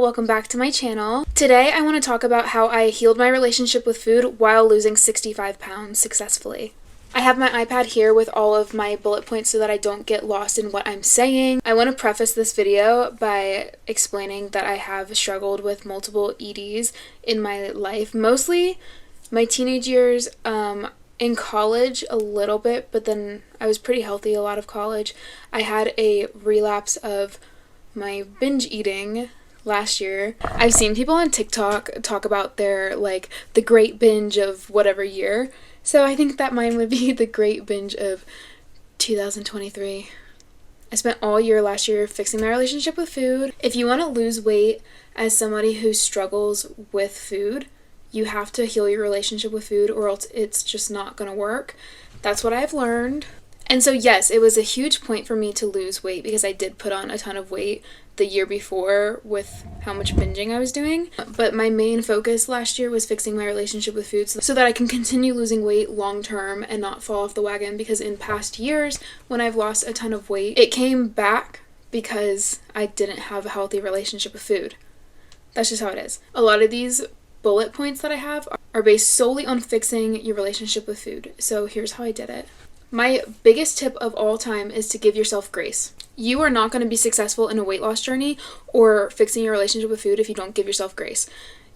welcome back to my channel. Today I want to talk about how I healed my relationship with food while losing 65 pounds successfully. I have my iPad here with all of my bullet points so that I don't get lost in what I'm saying. I want to preface this video by explaining that I have struggled with multiple EDs in my life, mostly my teenage years, in college a little bit, but then I was pretty healthy a lot of college. I had a relapse of my binge eating last year. I've seen people on TikTok talk about their, the great binge of whatever year. So I think that mine would be the great binge of 2023. I spent all year last year fixing my relationship with food. If you want to lose weight as somebody who struggles with food, you have to heal your relationship with food or else it's just not going to work. That's what I've learned. And so yes, it was a huge point for me to lose weight because I did put on a ton of weight the year before with how much binging I was doing. But my main focus last year was fixing my relationship with food so that I can continue losing weight long term and not fall off the wagon, because in past years when I've lost a ton of weight, it came back because I didn't have a healthy relationship with food. That's just how it is. A lot of these bullet points that I have are based solely on fixing your relationship with food. So here's how I did it. My biggest tip of all time is to give yourself grace. You are not going to be successful in a weight loss journey or fixing your relationship with food if you don't give yourself grace.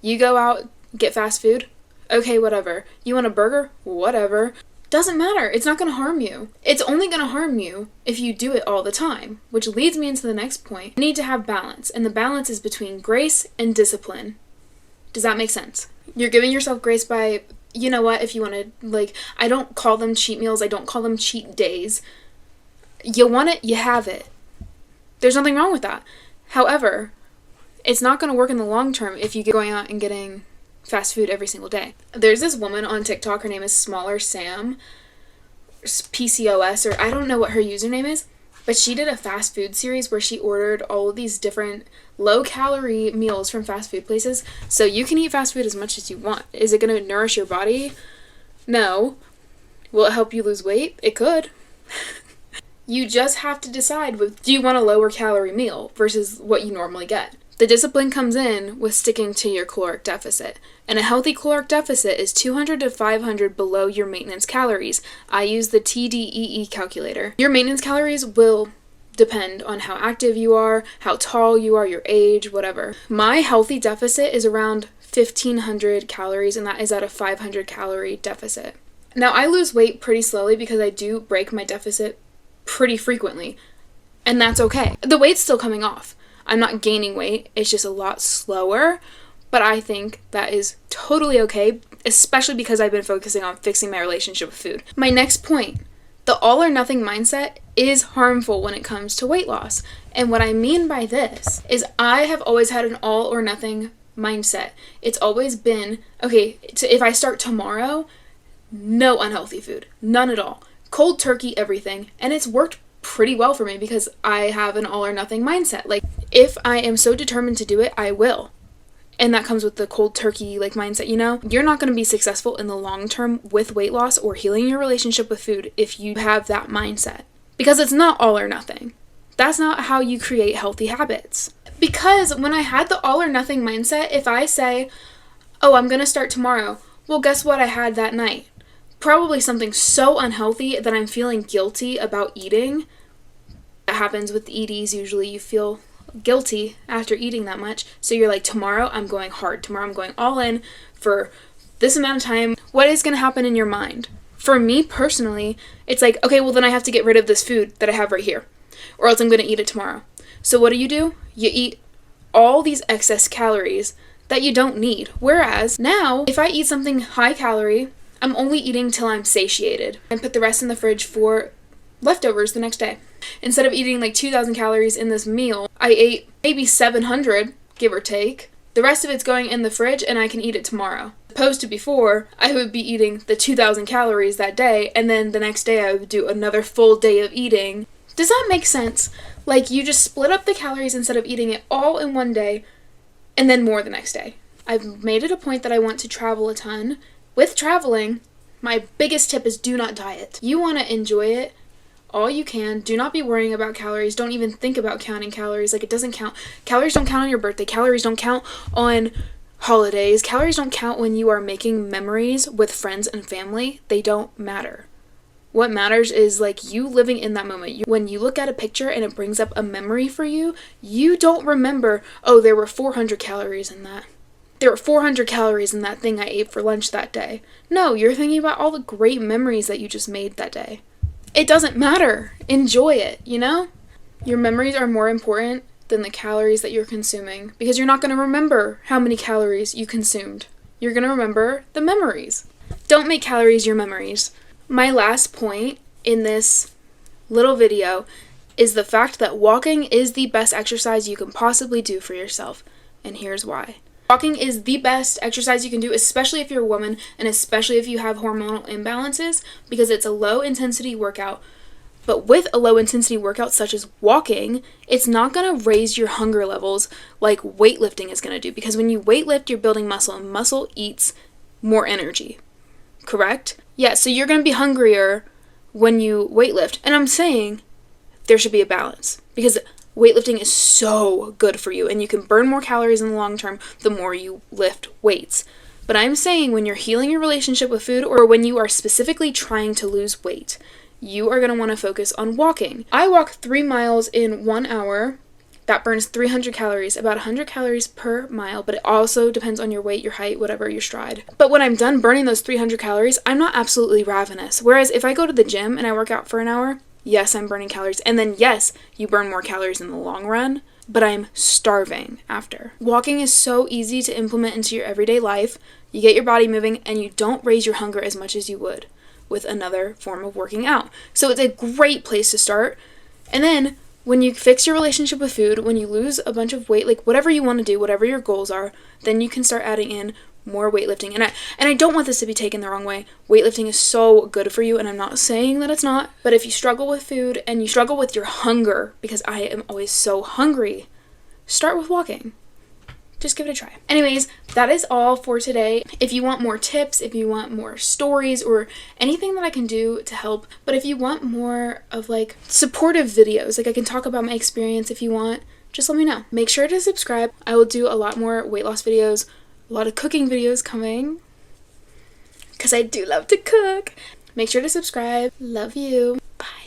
You go out, get fast food, okay, whatever. You want a burger? Whatever. Doesn't matter. It's not going to harm you. It's only going to harm you if you do it all the time, which leads me into the next point. You need to have balance, and the balance is between grace and discipline. Does that make sense? You're giving yourself grace by, you know what, if you want to, I don't call them cheat meals, I don't call them cheat days. You want it, you have it. There's nothing wrong with that. However, it's not going to work in the long term if you're going out and getting fast food every single day. There's this woman on TikTok, her name is Smaller Sam, PCOS, or I don't know what her username is, but she did a fast food series where she ordered all of these different low-calorie meals from fast food places. So you can eat fast food as much as you want. Is it going to nourish your body? No. Will it help you lose weight? It could. You just have to decide, do you want a lower-calorie meal versus what you normally get? The discipline comes in with sticking to your caloric deficit. And a healthy caloric deficit is 200 to 500 below your maintenance calories. I use the TDEE calculator. Your maintenance calories will depend on how active you are, how tall you are, your age, whatever. My healthy deficit is around 1,500 calories, and that is at a 500 calorie deficit. Now, I lose weight pretty slowly because I do break my deficit pretty frequently, and that's okay. The weight's still coming off. I'm not gaining weight, it's just a lot slower, but I think that is totally okay, especially because I've been focusing on fixing my relationship with food. My next point, the all or nothing mindset is harmful when it comes to weight loss. And what I mean by this is I have always had an all or nothing mindset. It's always been, okay, so if I start tomorrow, no unhealthy food, none at all. Cold turkey, everything, and it's worked pretty well for me because I have an all or nothing mindset. If I am so determined to do it, I will. And that comes with the cold turkey mindset, You're not going to be successful in the long term with weight loss or healing your relationship with food if you have that mindset. Because it's not all or nothing. That's not how you create healthy habits. Because when I had the all or nothing mindset, if I say, oh, I'm going to start tomorrow, well, guess what I had that night? Probably something so unhealthy that I'm feeling guilty about eating. That happens with EDs. Usually you feel guilty after eating that much. So you're like, tomorrow I'm going hard. Tomorrow I'm going all in for this amount of time. What is going to happen in your mind? For me personally, it's like, okay, well then I have to get rid of this food that I have right here, or else I'm going to eat it tomorrow. So what do? You eat all these excess calories that you don't need. Whereas now, if I eat something high calorie, I'm only eating till I'm satiated and put the rest in the fridge for leftovers the next day. Instead of eating 2,000 calories in this meal, I ate maybe 700, give or take. The rest of it's going in the fridge and I can eat it tomorrow. Opposed to before, I would be eating the 2,000 calories that day, and then the next day I would do another full day of eating. Does that make sense? You just split up the calories instead of eating it all in one day and then more the next day. I've made it a point that I want to travel a ton. With traveling, my biggest tip is do not diet. You want to enjoy it all you can. Do not be worrying about calories. Don't even think about counting calories. Like, it doesn't count. Calories don't count on your birthday. Calories don't count on holidays. Calories don't count when you are making memories with friends and family. They don't matter. What matters is like you living in that moment. When you look at a picture and it brings up a memory for you, you don't remember, oh, there were 400 calories in that. There were 400 calories in that thing I ate for lunch that day. No, you're thinking about all the great memories that you just made that day. It doesn't matter. Enjoy it, you know? Your memories are more important than the calories that you're consuming, because you're not going to remember how many calories you consumed. You're going to remember the memories. Don't make calories your memories. My last point in this little video is the fact that walking is the best exercise you can possibly do for yourself. And here's why. Walking is the best exercise you can do, especially if you're a woman and especially if you have hormonal imbalances, because it's a low intensity workout. But with a low intensity workout such as walking, it's not going to raise your hunger levels like weightlifting is going to do, because when you weightlift, you're building muscle, and muscle eats more energy. Correct? Yeah, so you're going to be hungrier when you weightlift. And I'm saying there should be a balance, because weightlifting is so good for you and you can burn more calories in the long term the more you lift weights. But I'm saying when you're healing your relationship with food, or when you are specifically trying to lose weight, you are going to want to focus on walking. I walk 3 miles in 1 hour. That burns 300 calories, about 100 calories per mile, but it also depends on your weight, your height, whatever, your stride. But when I'm done burning those 300 calories, I'm not absolutely ravenous. Whereas if I go to the gym and I work out for an hour, yes, I'm burning calories. And then yes, you burn more calories in the long run, but I'm starving after. Walking is so easy to implement into your everyday life. You get your body moving and you don't raise your hunger as much as you would with another form of working out. So it's a great place to start. And then when you fix your relationship with food, when you lose a bunch of weight, like whatever you want to do, whatever your goals are, then you can start adding in more weightlifting. And I don't want this to be taken the wrong way. Weightlifting is so good for you, and I'm not saying that it's not. But if you struggle with food and you struggle with your hunger, because I am always so hungry, start with walking. Just give it a try. Anyways, that is all for today. If you want more tips, if you want more stories, or anything that I can do to help, but if you want more of like supportive videos, like I can talk about my experience if you want, just let me know. Make sure to subscribe. I will do a lot more weight loss videos, a lot of cooking videos coming, because I do love to cook. Make sure to subscribe. Love you. Bye.